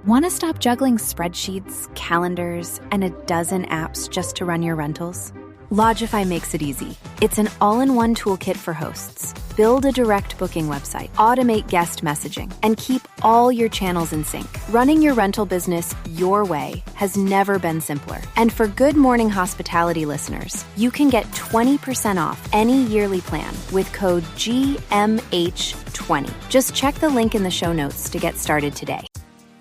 Want to stop juggling spreadsheets, calendars, and a dozen apps just to run your rentals? Logify makes it easy. It's an all-in-one toolkit for hosts. Build a direct booking website, automate guest messaging, and keep all your channels in sync. Running your rental business your way has never been simpler. And for Good Morning Hospitality listeners, you can get 20% off any yearly plan with code GMH20. Just check the link in the show notes to get started today.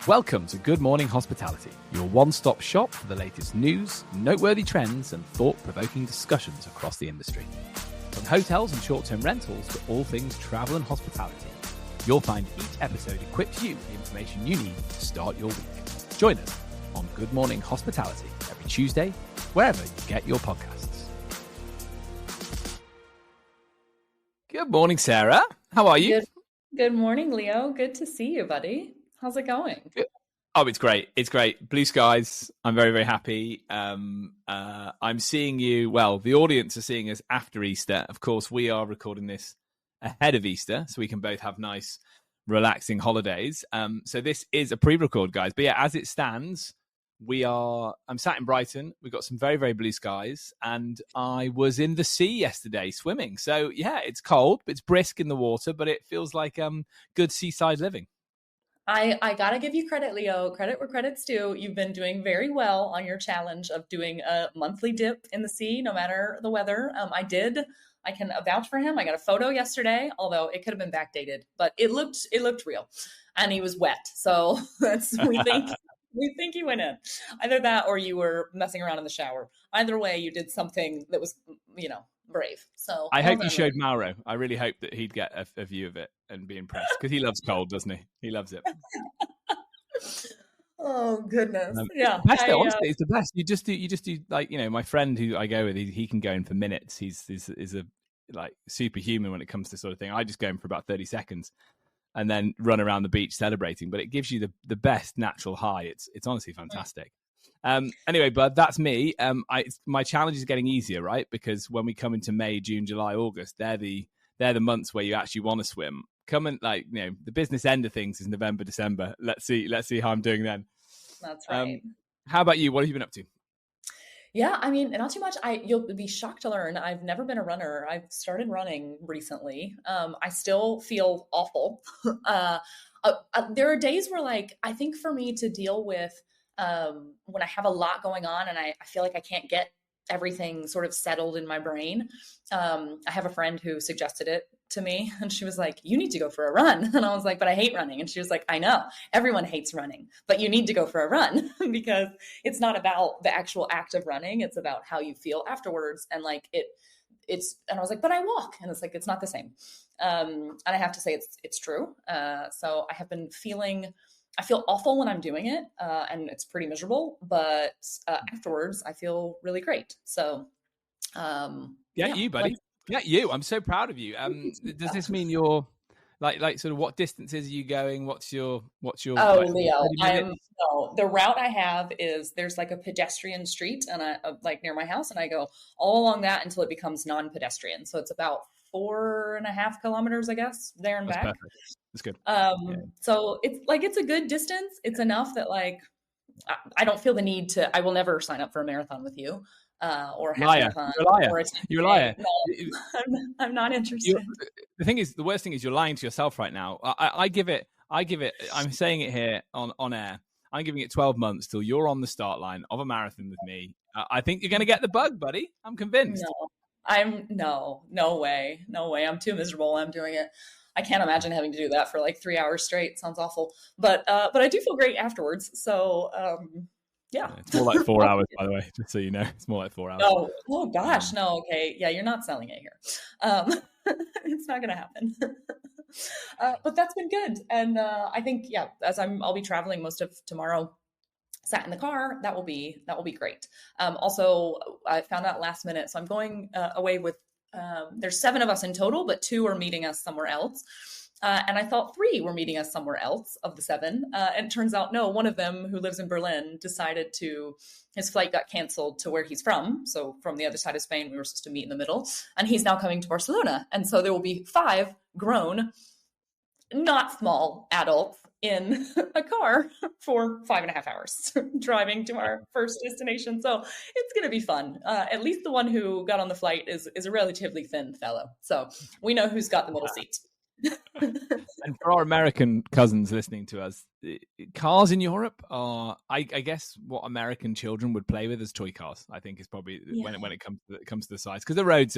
Welcome to Good Morning Hospitality, your one-stop shop for the latest news, noteworthy trends, and thought-provoking discussions across the industry. From hotels and short-term rentals to all things travel and hospitality, you'll find each episode equips you with the information you need to start your week. Join us on Good Morning Hospitality every Tuesday, wherever you get your podcasts. Good morning, Sarah. How are you? Good morning, Leo. Good to see you, buddy. How's it going? Oh, it's great. It's great. Blue skies. I'm very, very happy. I'm seeing you. Well, the audience are seeing us after Easter. Of course, we are recording this ahead of Easter, so we can both have nice, relaxing holidays. So this is a pre-record, guys. But yeah, as it stands, I'm sat in Brighton. We've got some very, very blue skies. And I was in the sea yesterday swimming. So yeah, it's cold, but it's brisk in the water, but it feels like good seaside living. I gotta give you credit, Leo. Credit where credit's due. You've been doing very well on your challenge of doing a monthly dip in the sea, no matter the weather. I can vouch for him. I got a photo yesterday, although it could have been backdated, but it looked real, and he was wet. So we think you went in. Either that, or you were messing around in the shower. Either way, you did something that was, brave. So I hope you showed Mauro. I really hope that he'd get a view of it and be impressed, because he loves cold, doesn't he? He loves it. Oh goodness, yeah. Honestly, it's the best. You just do like, my friend who I go with. He can go in for minutes. He's a like superhuman when it comes to sort of thing. I just go in for about 30 seconds and then run around the beach celebrating. But it gives you the best natural high. It's honestly fantastic. Anyway, bud, that's me. My challenge is getting easier, right? Because when we come into May, June, July, August, they're the months where you actually want to swim. Come and the business end of things is November, December. Let's see how I'm doing then. That's right. How about you? What have you been up to? Yeah, I mean, not too much. You'll be shocked to learn I've never been a runner. I've started running recently. I still feel awful. There are days where, I think for me to deal with when I have a lot going on and I feel like I can't get everything sort of settled in my brain. I have a friend who suggested it to me, and she was like, you need to go for a run. And I was like, but I hate running. And she was like, I know everyone hates running, but you need to go for a run because it's not about the actual act of running. It's about how you feel afterwards. And and I was like, but I walk. And it's like, it's not the same. And I have to say it's true. So I have been I feel awful when I'm doing it, and it's pretty miserable, but afterwards I feel really great. So, you, buddy. You. I'm so proud of you. Does this mean you're like sort of what distances are you going? What's your? Oh, Leo, the route I have is there's like a pedestrian street and near my house, and I go all along that until it becomes non-pedestrian. So it's about 4.5 kilometers, I guess, there and back. Perfect. That's good. So it's a good distance. It's enough that I don't feel the need to. I will never sign up for a marathon with you, or a half marathon. You're a liar. No, I'm not interested. The worst thing is you're lying to yourself right now. I give it. I'm saying it here on air. I'm giving it 12 months till you're on the start line of a marathon with me. I think you're going to get the bug, buddy. I'm convinced. No way. I'm too miserable. I'm doing it. I can't imagine having to do that for 3 hours straight. Sounds awful. But I do feel great afterwards. So, yeah. It's more like 4 hours, by the way, just so you know. It's more like 4 hours. Oh gosh. No. Okay. Yeah. You're not selling it here. It's not going to happen. But that's been good. And I think, as I'll be traveling most of tomorrow, sat in the car, that will be great. Also, I found out last minute, so I'm going away with, there's 7 of us in total, but 2 are meeting us somewhere else. And I thought 3 were meeting us somewhere else of the 7. And it turns out, no, one of them who lives in Berlin decided his flight got canceled to where he's from. So from the other side of Spain, we were supposed to meet in the middle, and he's now coming to Barcelona. And so there will be 5 grown, not small adults in a car for 5.5 hours driving to our first destination. So it's going to be fun. At least the one who got on the flight is a relatively thin fellow. So we know who's got the middle seat. And for our American cousins listening to us, cars in Europe are, I guess, what American children would play with as toy cars. I think is probably when it comes to the size, because the roads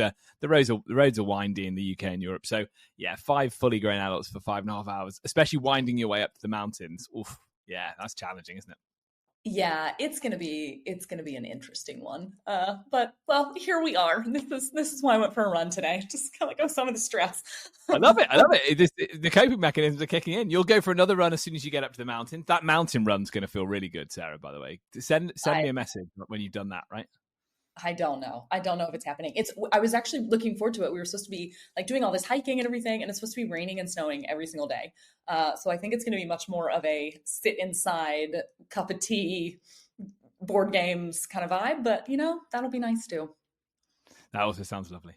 are windy in the UK and Europe. So yeah, 5 fully grown adults for 5.5 hours, especially winding your way up to the mountains. Oof, yeah, that's challenging, isn't it? Yeah, it's gonna be an interesting one. But well, here we are. This is why I went for a run today. Just kind of go some of the stress. I love it. The coping mechanisms are kicking in. You'll go for another run as soon as you get up to the mountain. That mountain run's going to feel really good, Sarah. By the way, send me a message when you've done that. Right? I don't know if it's happening. I was actually looking forward to it. We were supposed to be like doing all this hiking and everything, and it's supposed to be raining and snowing every single day. So I think it's going to be much more of a sit inside, cup of tea, board games kind of vibe. But that'll be nice too. That also sounds lovely.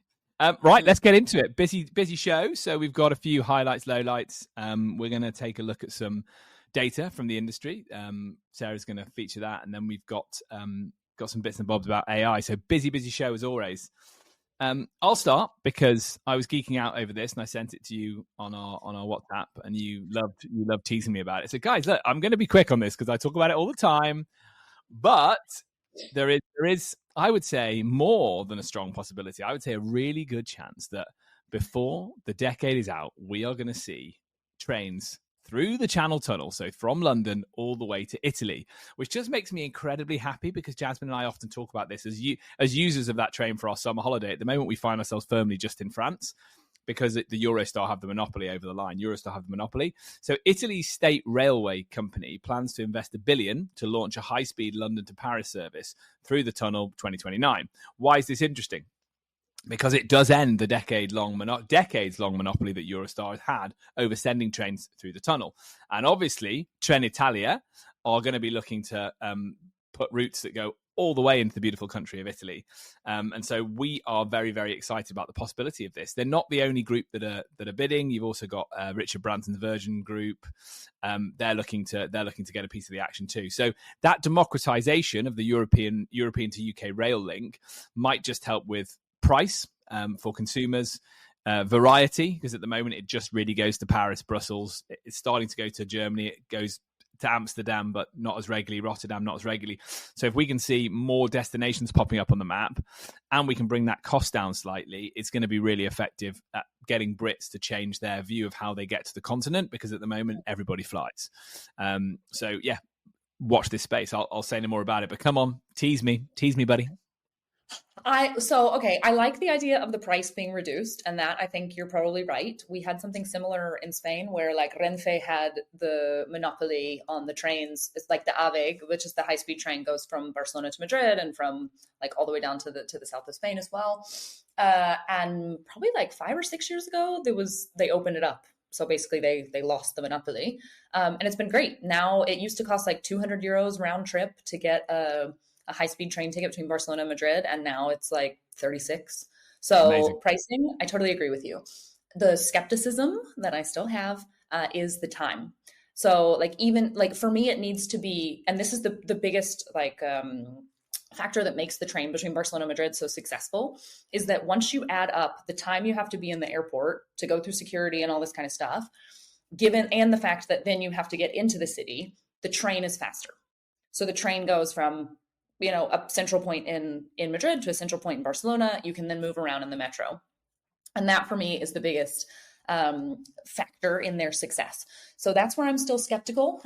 Right, let's get into it. Busy show. So we've got a few highlights, lowlights. We're going to take a look at some data from the industry. Sarah's going to feature that, and then we've got some bits and bobs about AI. So busy show as always. I'll start because I was geeking out over this and I sent it to you on our WhatsApp, and you loved teasing me about it. So guys, look, I'm going to be quick on this because I talk about it all the time, but there is, I would say, more than a strong possibility. I would say a really good chance that before the decade is out, we are going to see trains through the Channel Tunnel, so from London all the way to Italy, which just makes me incredibly happy because Jasmine and I often talk about this as users of that train for our summer holiday. At the moment, we find ourselves firmly just in France because the Eurostar have the monopoly over the line. Eurostar have the monopoly. So Italy's state railway company plans to invest $1 billion to launch a high-speed London to Paris service through the tunnel 2029. Why is this interesting? Because it does end the decades-long monopoly that Eurostar has had over sending trains through the tunnel. And obviously, Trenitalia are going to be looking to put routes that go all the way into the beautiful country of Italy. And so we are very, very excited about the possibility of this. They're not the only group that are bidding. You've also got Richard Branson's Virgin Group. They're looking to get a piece of the action too. So that democratization of the European to UK rail link might just help with price for consumers, variety, because at the moment it just really goes to Paris, Brussels. It's starting to go to Germany. It goes to Amsterdam, but not as regularly. Rotterdam, not as regularly. So if we can see more destinations popping up on the map and we can bring that cost down slightly, it's going to be really effective at getting Brits to change their view of how they get to the continent, because at the moment everybody flies. So yeah, watch this space. I'll say no more about it, but come on, tease me, buddy. I like the idea of the price being reduced, and that I think you're probably right. We had something similar in Spain where like Renfe had the monopoly on the trains. It's like the AVE, which is the high-speed train, goes from Barcelona to Madrid and from like all the way down to the south of Spain as well. And probably like 5 or 6 years ago, they opened it up. So basically they lost the monopoly. And it's been great. Now it used to cost like €200 round trip to get a high-speed train ticket between Barcelona and Madrid, and now it's like 36. So amazing. Pricing, I totally agree with you. The skepticism that I still have is the time. So like even like for me, it needs to be, and this is the biggest like factor that makes the train between Barcelona and Madrid so successful, is that once you add up the time you have to be in the airport to go through security and all this kind of stuff, and the fact that then you have to get into the city, the train is faster. So the train goes from a central point in Madrid to a central point in Barcelona. You can then move around in the metro. And that for me is the biggest factor in their success. So that's where I'm still skeptical.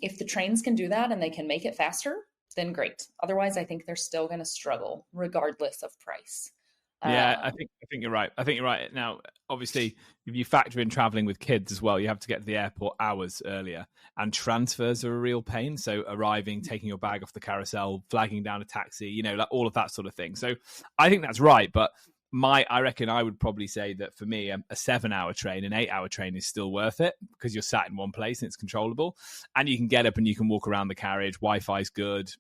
If the trains can do that and they can make it faster, then great. Otherwise, I think they're still going to struggle regardless of price. Yeah, I think you're right. I think you're right. Now, obviously, if you factor in traveling with kids as well, you have to get to the airport hours earlier, and transfers are a real pain. So arriving, taking your bag off the carousel, flagging down a taxi, like all of that sort of thing. So I think that's right. But I reckon I would probably say that for me, a 7-hour train, an 8-hour train is still worth it because you're sat in one place and it's controllable, and you can get up and you can walk around the carriage. Wi-Fi's good,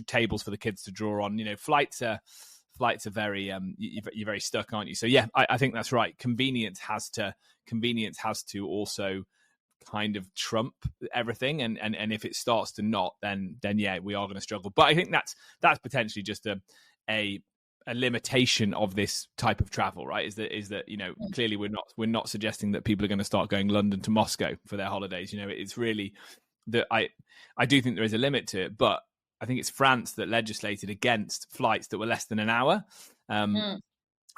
tables for the kids to draw on. Flights are very you're very stuck, aren't you? So yeah, I think that's right. Convenience has to also kind of trump everything, and if it starts to not, then yeah, we are going to struggle. But I think that's potentially just a limitation of this type of travel, right? Is that clearly we're not suggesting that people are going to start going London to Moscow for their holidays. It's really that I do think there is a limit to it, but I think it's France that legislated against flights that were less than an hour.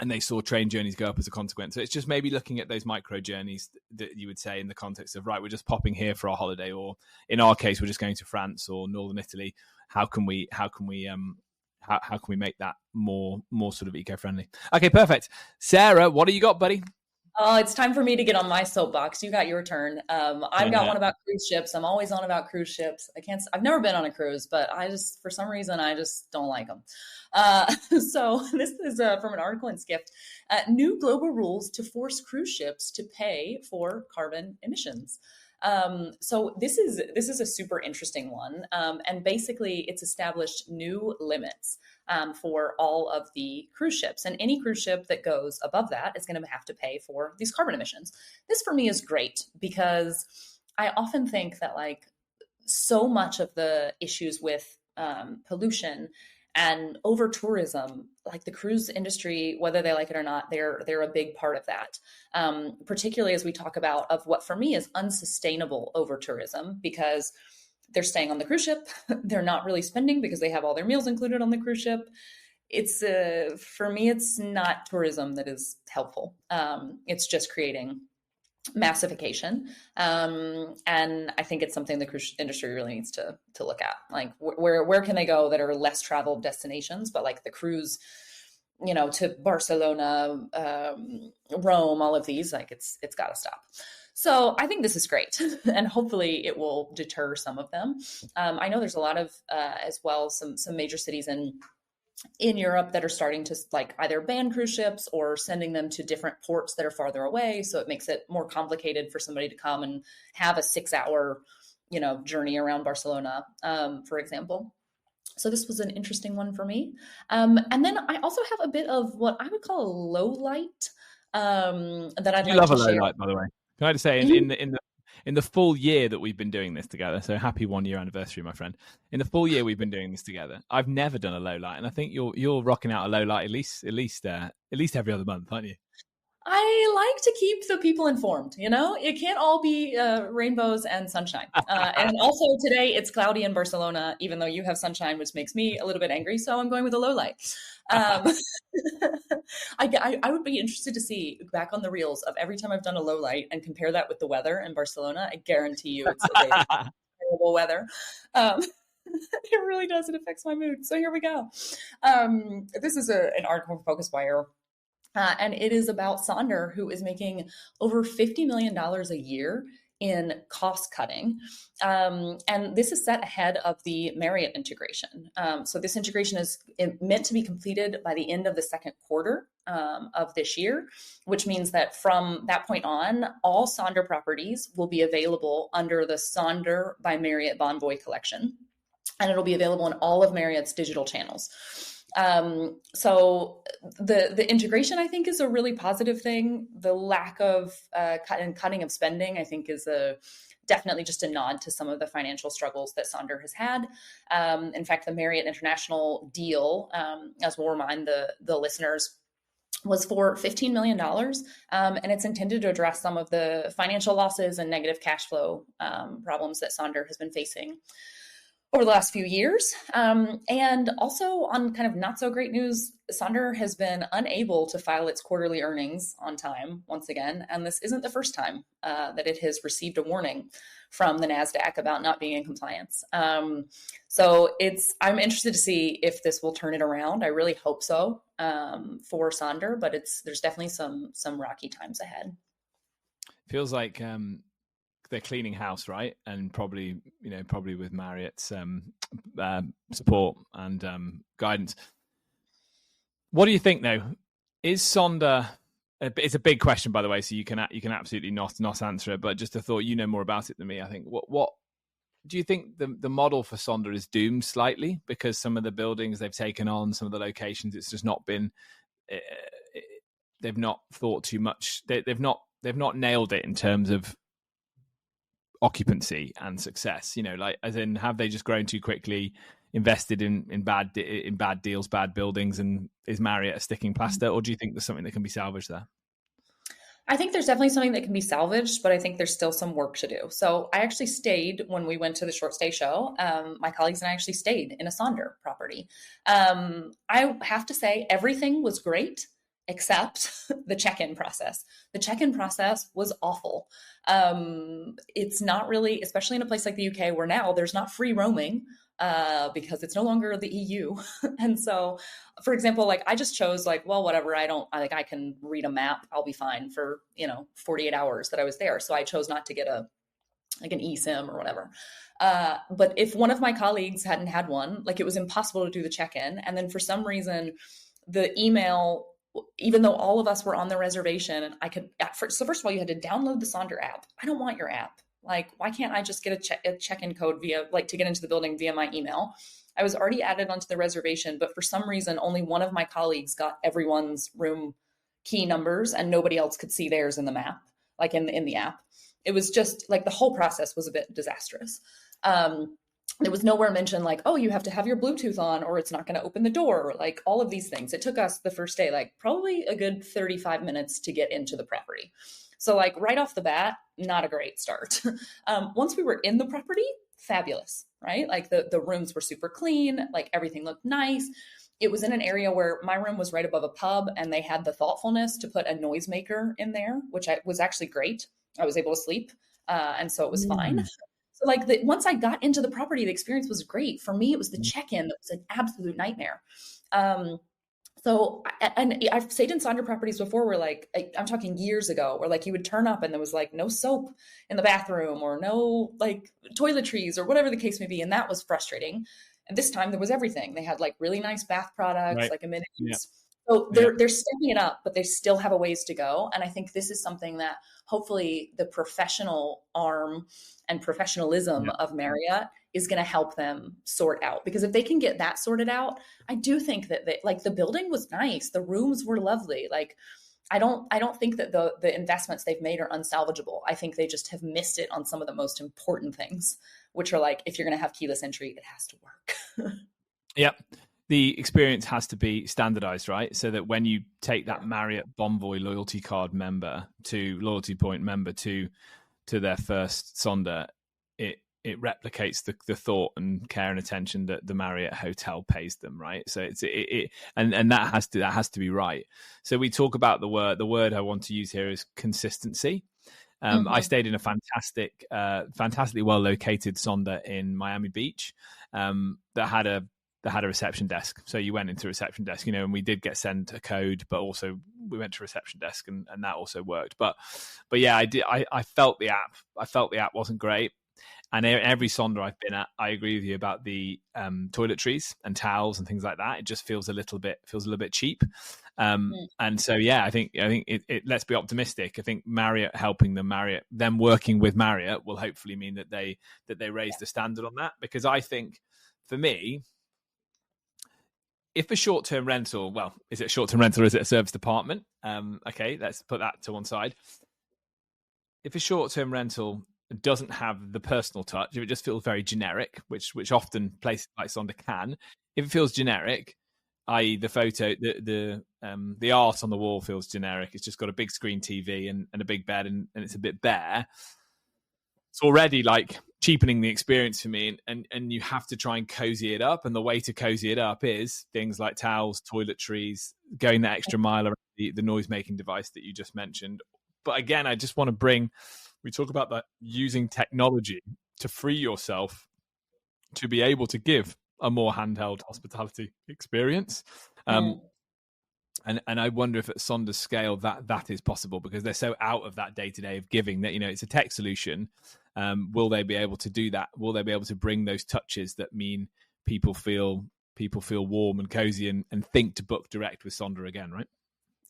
And they saw train journeys go up as a consequence. So it's just maybe looking at those micro journeys that you would say in the context of, right, we're just popping here for our holiday, or in our case, we're just going to France or Northern Italy. How can we make that more sort of eco-friendly? Okay, perfect. Sarah, what do you got, buddy? Oh, it's time for me to get on my soapbox. You got your turn. I've got one about cruise ships. I'm always on about cruise ships. I've never been on a cruise, but for some reason, I just don't like them. So this is from an article in Skift. New global rules to force cruise ships to pay for carbon emissions. So this is a super interesting one. And basically it's established new limits for all of the cruise ships, and any cruise ship that goes above that is going to have to pay for these carbon emissions. This for me is great because I often think that like so much of the issues with pollution and over tourism, like the cruise industry, whether they like it or not, they're a big part of that. Particularly as we talk about of what for me is unsustainable over tourism, because they're staying on the cruise ship. They're not really spending because they have all their meals included on the cruise ship. It's for me, it's not tourism that is helpful. It's just creating massification. And I think it's something the cruise industry really needs to look at. Like where can they go that are less traveled destinations, but like the cruise, to Barcelona, Rome, all of these, like it's got to stop. So I think this is great, and hopefully it will deter some of them. I know there's a lot of, as well, some major cities in Europe that are starting to like either ban cruise ships or sending them to different ports that are farther away. So it makes it more complicated for somebody to come and have a 6-hour, journey around Barcelona, for example. So this was an interesting one for me. And then I also have a bit of what I would call a low light that I'd like to share. You love a low light, by the way. Can I just say, in the full year that we've been doing this together, so happy 1-year anniversary, my friend. In the full year we've been doing this together, I've never done a low light, and I think you're rocking out a low light at least every other month, aren't you? I like to keep the people informed. It can't all be rainbows and sunshine. And also today it's cloudy in Barcelona, even though you have sunshine, which makes me a little bit angry. So I'm going with a low light. I would be interested to see back on the reels of every time I've done a low light and compare that with the weather in Barcelona. I guarantee you it's terrible weather. It really does. It affects my mood. So here we go. This is an article from Focus Wire. And it is about Sonder, who is making over $50 million a year in cost cutting. And this is set ahead of the Marriott integration. So this integration is meant to be completed by the end of the second quarter of this year, which means that from that point on, all Sonder properties will be available under the Sonder by Marriott Bonvoy collection. And it'll be available in all of Marriott's digital channels. So the integration, I think, is a really positive thing. The lack of cutting of spending, I think, is definitely just a nod to some of the financial struggles that Sonder has had. In fact, the Marriott International deal, as we'll remind the listeners, was for $15 million. And it's intended to address some of the financial losses and negative cash flow problems that Sonder has been facing over the last few years. And also on kind of not so great news, Sonder has been unable to file its quarterly earnings on time once again. And this isn't the first time that it has received a warning from the NASDAQ about not being in compliance. So I'm interested to see if this will turn it around. I really hope so for Sonder, but there's definitely some rocky times ahead. Feels like they're cleaning house, right? And probably with Marriott's support and guidance. What do you think, though? Is Sonder? It's a big question, by the way, so you can absolutely not answer it. But just a thought, more about it than me. I think. What do you think the model for Sonder is doomed slightly because some of the buildings they've taken on, some of the locations, it's just not been. They've not thought too much. They've not nailed it in terms of occupancy and success? You know, like as in, have they just grown too quickly, invested in bad deals, bad buildings, and is Marriott a sticking plaster, or do you think there's something that can be salvaged there? I think there's definitely something that can be salvaged, but I think there's still some work to do. So I actually stayed when we went to the short stay show. My colleagues and I actually stayed in a Sonder property. I have to say everything was great except the check-in process. The check-in process was awful. It's not really, especially in a place like the UK where now there's not free roaming because it's no longer the EU. And so, for example, like I just chose like, well, whatever, I can read a map. I'll be fine for, 48 hours that I was there. So I chose not to get an eSIM or whatever. But if one of my colleagues hadn't had one, like it was impossible to do the check-in. And then for some reason, the email, even though all of us were on the reservation and so first of all, you had to download the Sonder app. I don't want your app. Like, why can't I just get a check-in code to get into the building via my email? I was already added onto the reservation, but for some reason, only one of my colleagues got everyone's room key numbers and nobody else could see theirs in the map, like in the app. It was just like the whole process was a bit disastrous. There was nowhere mentioned like, oh, you have to have your Bluetooth on or it's not going to open the door, like all of these things. It took us the first day, like probably a good 35 minutes to get into the property. So like right off the bat, not a great start. Once we were in the property, fabulous, right? Like the rooms were super clean, like everything looked nice. It was in an area where my room was right above a pub and they had the thoughtfulness to put a noisemaker in there, which was actually great. I was able to sleep. And so it was fine. So like once I got into the property, the experience was great. For me, it was the check-in that was an absolute nightmare. So, and I've stayed in Sonder properties before where like, I'm talking years ago, where like you would turn up and there was like no soap in the bathroom or no like toiletries or whatever the case may be. And that was frustrating. And this time there was everything. They had like really nice bath products, like amenities. Yeah. So they're stepping it up, but they still have a ways to go. And I think this is something that hopefully the professional arm and professionalism of Marriott is going to help them sort out. Because if they can get that sorted out, I do think that like the building was nice. The rooms were lovely. Like, I don't think that the investments they've made are unsalvageable. I think they just have missed it on some of the most important things, which are like, if you're going to have keyless entry, it has to work. Yep. The experience has to be standardized, right? So that when you take that Marriott Bonvoy loyalty point member to their first Sonder, it replicates the thought and care and attention that the Marriott hotel pays them, right? So and that has to be right. So we talk about the word I want to use here is consistency. I stayed in a fantastically well located Sonder in Miami Beach that had a reception desk. So you went into a reception desk, and we did get sent a code, but also we went to a reception desk and that also worked. But yeah, I felt the app. I felt the app wasn't great. And every Sonder I've been at, I agree with you about the toiletries and towels and things like that. It just feels a little bit cheap. And so, yeah, I think let's be optimistic. I think Marriott helping them working with Marriott will hopefully mean that they raise the standard on that. Because I think for me, if a short-term rental, well, is it a short-term rental or is it a service apartment? Okay, let's put that to one side. If a short-term rental doesn't have the personal touch, if it just feels very generic, which often places like Sonder can, if it feels generic, i.e. the photo, the art on the wall feels generic, it's just got a big screen TV and a big bed and it's a bit bare, it's already like cheapening the experience for me, and you have to try and cozy it up, and the way to cozy it up is things like towels, toiletries, going that extra mile around the noise-making device that you just mentioned. But again, I just want to we talk about that using technology to free yourself to be able to give a more handheld hospitality experience. And I wonder if at Sonder's scale that is possible, because they're so out of that day-to-day of giving that, it's a tech solution. Will they be able to do that? Will they be able to bring those touches that mean people feel warm and cozy and think to book direct with Sonder again, right?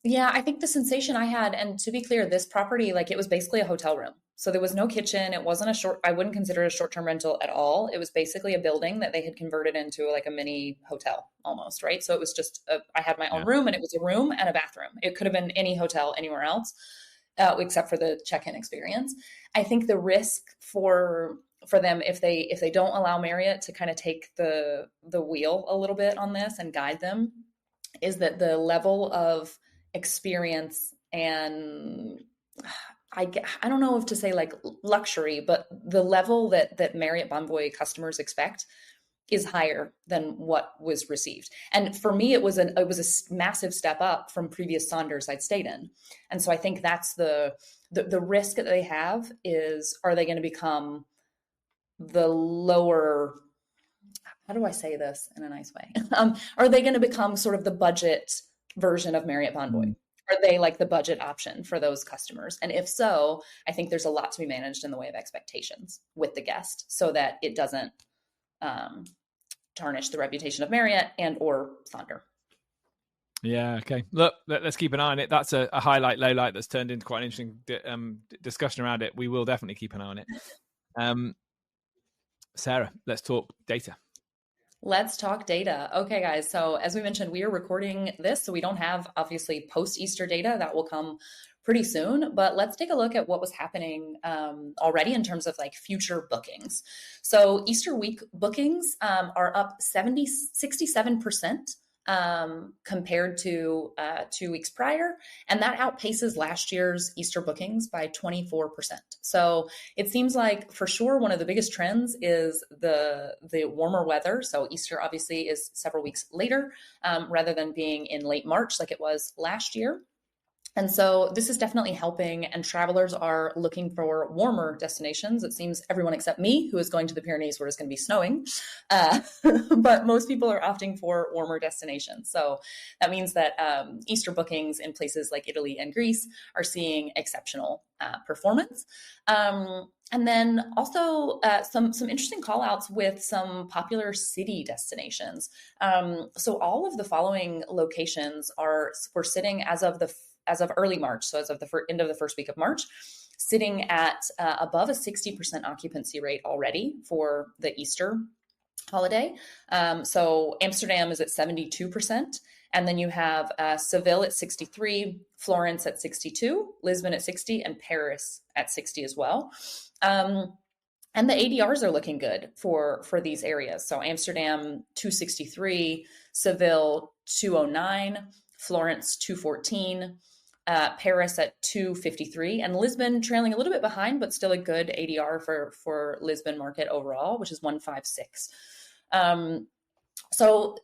Yeah, I think the sensation I had, and to be clear, this property, like it was basically a hotel room. So there was no kitchen. It wasn't I wouldn't consider it a short-term rental at all. It was basically a building that they had converted into like a mini hotel almost, right? So it was just, I had my own room, and it was a room and a bathroom. It could have been any hotel anywhere else. except for the check-in experience. I think the risk for them, if they don't allow Marriott to kind of take the wheel a little bit on this and guide them, is that the level of experience and I don't know if to say like luxury, but the level that Marriott Bonvoy customers expect is higher than what was received. And for me, it was a massive step up from previous Sonders I'd stayed in. And so I think that's the risk that they have is, are they going to become the lower, how do I say this in a nice way? Are they going to become sort of the budget version of Marriott Bonvoy? Are they like the budget option for those customers? And if so, I think there's a lot to be managed in the way of expectations with the guest so that it doesn't tarnish the reputation of Marriott and or Sonder. Yeah, okay. Look, let's keep an eye on it. That's a highlight, low light that's turned into quite an interesting discussion around it. We will definitely keep an eye on it. Sarah, let's talk data. Let's talk data. Okay, guys. So as we mentioned, we are recording this, so we don't have obviously post-Easter data. That will come pretty soon, but let's take a look at what was happening already in terms of like future bookings. So Easter week bookings are up 67% compared to 2 weeks prior. And that outpaces last year's Easter bookings by 24%. So it seems like for sure one of the biggest trends is the warmer weather. So Easter obviously is several weeks later rather than being in late March like it was last year. And so this is definitely helping, and travelers are looking for warmer destinations. It seems everyone except me, who is going to the Pyrenees where it's going to be snowing, but most people are opting for warmer destinations. So that means that Easter bookings in places like Italy and Greece are seeing exceptional performance. And then also some interesting call outs with some popular city destinations. So all of the following locations we're sitting as of early March, so as of the end of the first week of March, sitting at above a 60% occupancy rate already for the Easter holiday. So Amsterdam is at 72%, and then you have Seville at 63, Florence at 62, Lisbon at 60, and Paris at 60 as well. And the ADRs are looking good for these areas. So Amsterdam 263, Seville 209, Florence 214, Paris at 253, and Lisbon trailing a little bit behind, but still a good ADR for Lisbon market overall, which is 156. So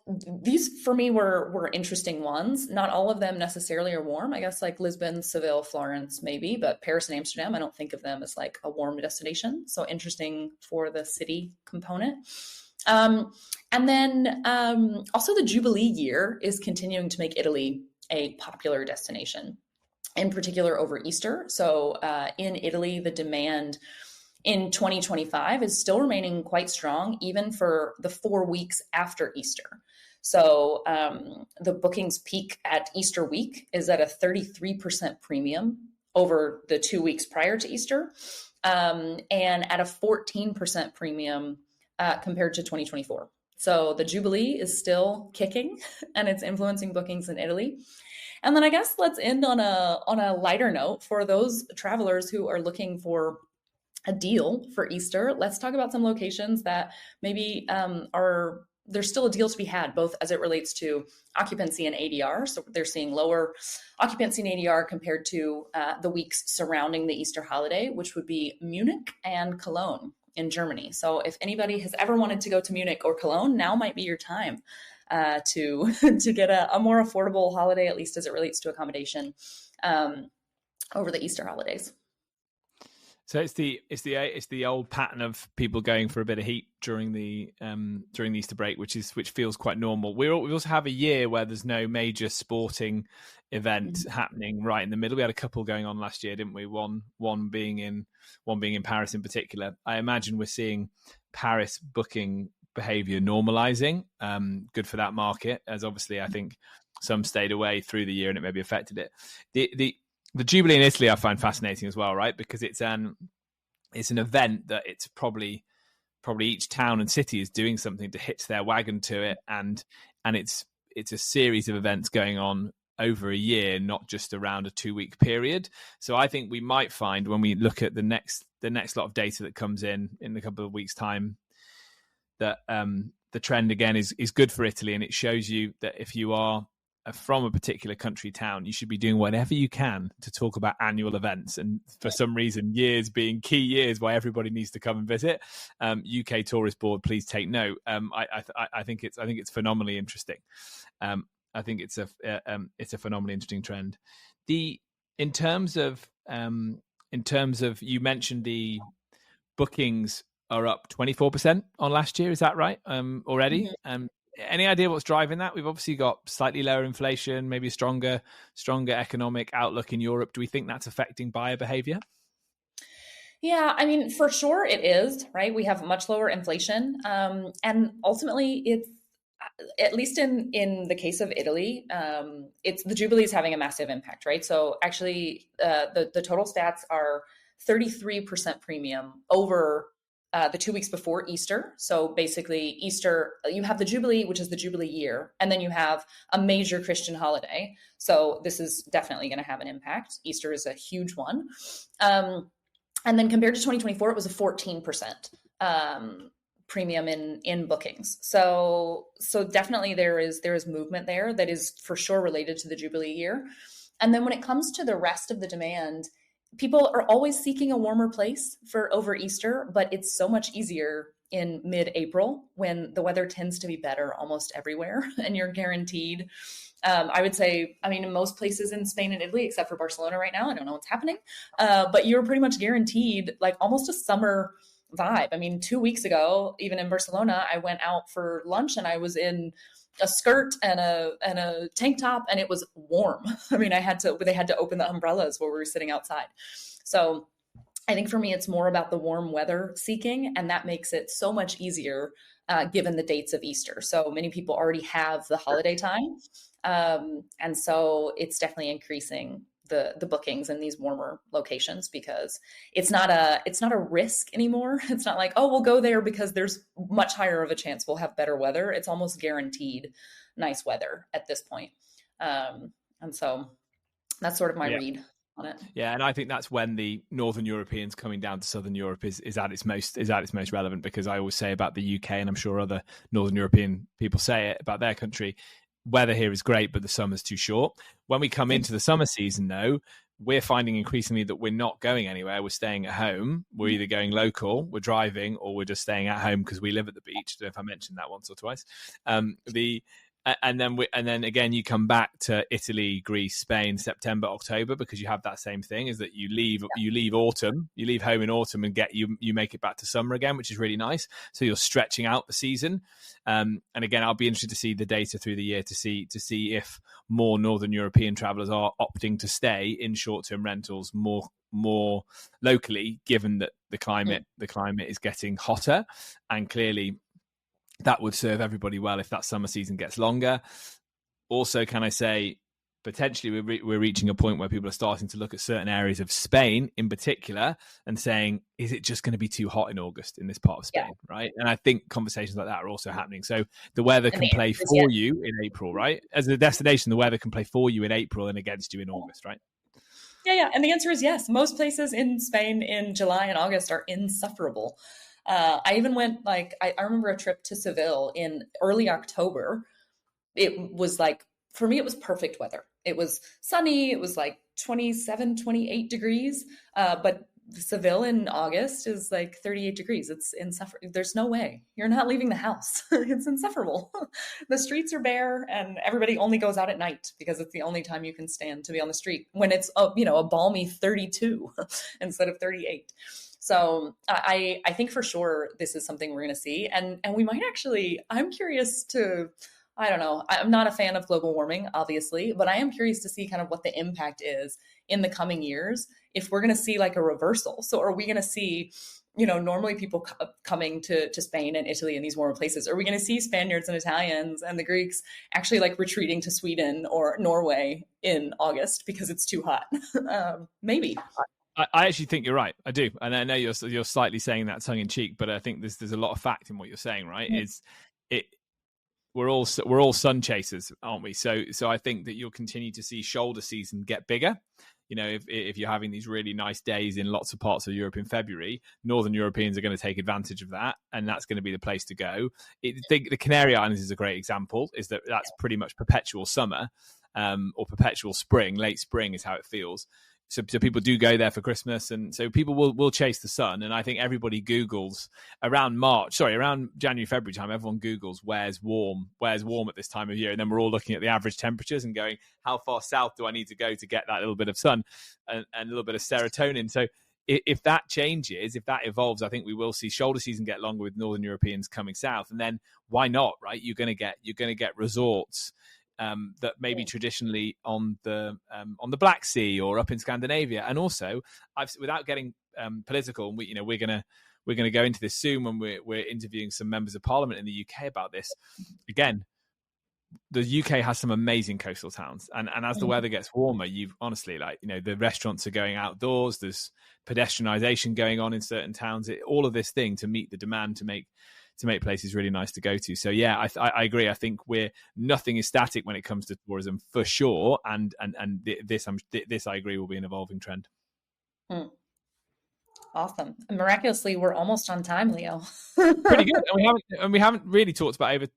these for me were interesting ones. Not all of them necessarily are warm. I guess like Lisbon, Seville, Florence, maybe, but Paris and Amsterdam, I don't think of them as like a warm destination. So interesting for the city component. And then also the Jubilee year is continuing to make Italy a popular destination, in particular over Easter. So in Italy, the demand in 2025 is still remaining quite strong, even for the 4 weeks after Easter. So the bookings peak at Easter week is at a 33% premium over the 2 weeks prior to Easter, and at a 14% premium compared to 2024. So the Jubilee is still kicking and it's influencing bookings in Italy. And then I guess let's end on a lighter note for those travelers who are looking for a deal for Easter. Let's talk about some locations that maybe there's still a deal to be had, both as it relates to occupancy and ADR. So they're seeing lower occupancy and ADR compared to the weeks surrounding the Easter holiday, which would be Munich and Cologne in Germany. So if anybody has ever wanted to go to Munich or Cologne, now might be your time to get a more affordable holiday, at least as it relates to accommodation over the Easter holidays. So it's the old pattern of people going for a bit of heat during the Easter break, which feels quite normal. We also have a year where there's no major sporting event happening right in the middle. We had a couple going on last year, didn't we? One being in Paris in particular. I imagine we're seeing Paris booking behavior normalizing. Good for that market, as obviously I think some stayed away through the year and it maybe affected it. The Jubilee in Italy I find fascinating as well, right? Because it's an event that it's probably each town and city is doing something to hitch their wagon to it, and it's a series of events going on over a year, not just around a 2-week period. So I think we might find when we look at the next lot of data that comes in a couple of weeks' time, that the trend again is good for Italy, and it shows you that if you are from a particular country town, you should be doing whatever you can to talk about annual events. And for some reason, years being key years why everybody needs to come and visit. UK Tourist Board, please take note. I think it's phenomenally interesting. I think it's a phenomenally interesting trend. In terms of you mentioned the bookings are up 24% on last year. Is that right? Already? Mm-hmm. Any idea what's driving that? We've obviously got slightly lower inflation, maybe a stronger economic outlook in Europe. Do we think that's affecting buyer behavior? Yeah, I mean, for sure it is, right? We have much lower inflation. And ultimately, it's, at least in the case of Italy, it's the Jubilee is having a massive impact, right? So actually, the total stats are 33% premium over the 2 weeks before Easter. So basically Easter, you have the Jubilee, which is the Jubilee year, and then you have a major Christian holiday. So this is definitely going to have an impact. Easter is a huge one. And then compared to 2024, it was a 14% premium in bookings. So definitely there is movement there that is for sure related to the Jubilee year. And then when it comes to the rest of the demand, people are always seeking a warmer place for over Easter, but it's so much easier in mid-April when the weather tends to be better almost everywhere and you're guaranteed. I would say, I mean, in most places in Spain and Italy, except for Barcelona right now, I don't know what's happening, but you're pretty much guaranteed like almost a summer vibe. I mean, 2 weeks ago, even in Barcelona, I went out for lunch and I was in a skirt and a tank top, and it was warm. I mean, they had to open the umbrellas while we were sitting outside. So I think for me, it's more about the warm weather seeking, and that makes it so much easier given the dates of Easter. So many people already have the holiday time. And so it's definitely increasing the bookings in these warmer locations because it's not a risk anymore. It's not like, oh, we'll go there because there's much higher of a chance we'll have better weather. It's almost guaranteed nice weather at this point. And so that's sort of my read on it. Yeah, and I think that's when the Northern Europeans coming down to Southern Europe is at its most relevant, because I always say about the UK, and I'm sure other Northern European people say it about their country, weather here is great, but the summer's too short. When we come into the summer season, though, we're finding increasingly that we're not going anywhere. We're staying at home. We're either going local, we're driving, or we're just staying at home because we live at the beach. I don't know if I mentioned that once or twice. And then again, you come back to Italy, Greece, Spain, September, October, because you have that same thing, is that you leave autumn, you leave home in autumn and you make it back to summer again, which is really nice. So you're stretching out the season. And again, I'll be interested to see the data through the year to see if more Northern European travelers are opting to stay in short-term rentals more locally, given that the climate is getting hotter, and clearly that would serve everybody well if that summer season gets longer. Also, can I say, potentially we're reaching a point where people are starting to look at certain areas of Spain in particular and saying, is it just going to be too hot in August in this part of Spain, right? And I think conversations like that are also happening. So the weather can play for you in April, right? As a destination, the weather can play for you in April and against you in August, right? Yeah. And the answer is yes. Most places in Spain in July and August are insufferable. I even went I remember a trip to Seville in early October. It was for me, it was perfect weather. It was sunny. It was 27, 28 degrees. But Seville in August is 38 degrees. It's insufferable. There's no way. You're not leaving the house. It's insufferable. The streets are bare and everybody only goes out at night because it's the only time you can stand to be on the street when it's a balmy 32 instead of 38. So I think for sure this is something we're going to see. And we might actually, I'm curious to, I don't know, I'm not a fan of global warming, obviously, but I am curious to see kind of what the impact is in the coming years if we're going to see a reversal. So are we going to see, normally people coming to Spain and Italy and these warmer places? Are we going to see Spaniards and Italians and the Greeks actually retreating to Sweden or Norway in August because it's too hot? Maybe. I actually think you're right. I do, and I know you're slightly saying that tongue in cheek, but I think there's a lot of fact in what you're saying. Right? Mm-hmm. we're all sun chasers, aren't we? So I think that you'll continue to see shoulder season get bigger. If you're having these really nice days in lots of parts of Europe in February, Northern Europeans are going to take advantage of that, and that's going to be the place to go. The Canary Islands is a great example, that's pretty much perpetual summer, or perpetual spring, late spring is how it feels. So people do go there for Christmas, and so people will chase the sun. And I think everybody Googles around January, February time, everyone Googles where's warm at this time of year. And then we're all looking at the average temperatures and going, how far south do I need to go to get that little bit of sun and a little bit of serotonin? So if that changes, if that evolves, I think we will see shoulder season get longer with Northern Europeans coming south. And then why not, right? You're going to get resorts that maybe traditionally on the Black Sea or up in Scandinavia. And also, without getting political, and we're gonna go into this soon when we're interviewing some members of Parliament in the UK about this. Again, the UK has some amazing coastal towns, and as the weather gets warmer, you've honestly, the restaurants are going outdoors. There's pedestrianisation going on in certain towns. All of this thing to meet the demand to make places really nice to go to. So yeah, I agree. I think nothing is static when it comes to tourism for sure. And this I agree will be an evolving trend. Awesome. Miraculously, we're almost on time, Leo. Pretty good. And we haven't really talked about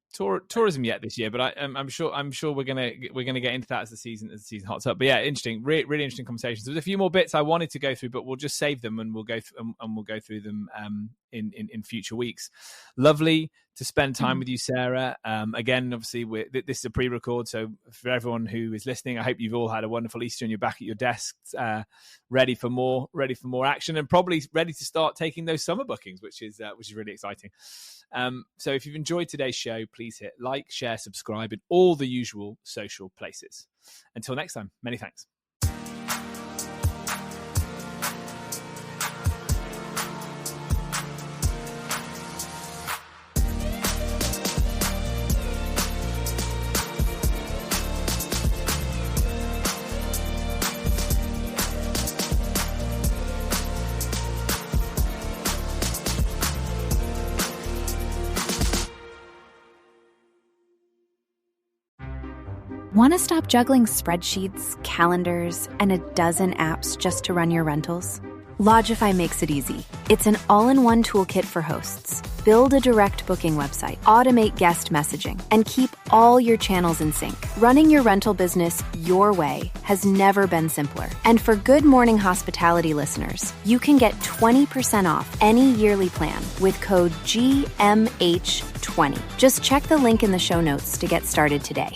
tourism yet this year, but I'm sure we're gonna get into that as the season hots up. But yeah, interesting, really interesting conversations. There's a few more bits I wanted to go through, but we'll just save them and we'll go through them in future weeks. Lovely to spend time with you, Sarah. Again, obviously, this is a pre-record, so for everyone who is listening, I hope you've all had a wonderful Easter and you're back at your desks, ready for more action, and probably ready to start taking those summer bookings, which is really exciting. So if you've enjoyed today's show, please hit like, share, subscribe in all the usual social places. Until next time, many thanks. Want to stop juggling spreadsheets, calendars, and a dozen apps just to run your rentals? Logify makes it easy. It's an all-in-one toolkit for hosts. Build a direct booking website, automate guest messaging, and keep all your channels in sync. Running your rental business your way has never been simpler. And for Good Morning Hospitality listeners, you can get 20% off any yearly plan with code GMH20. Just check the link in the show notes to get started today.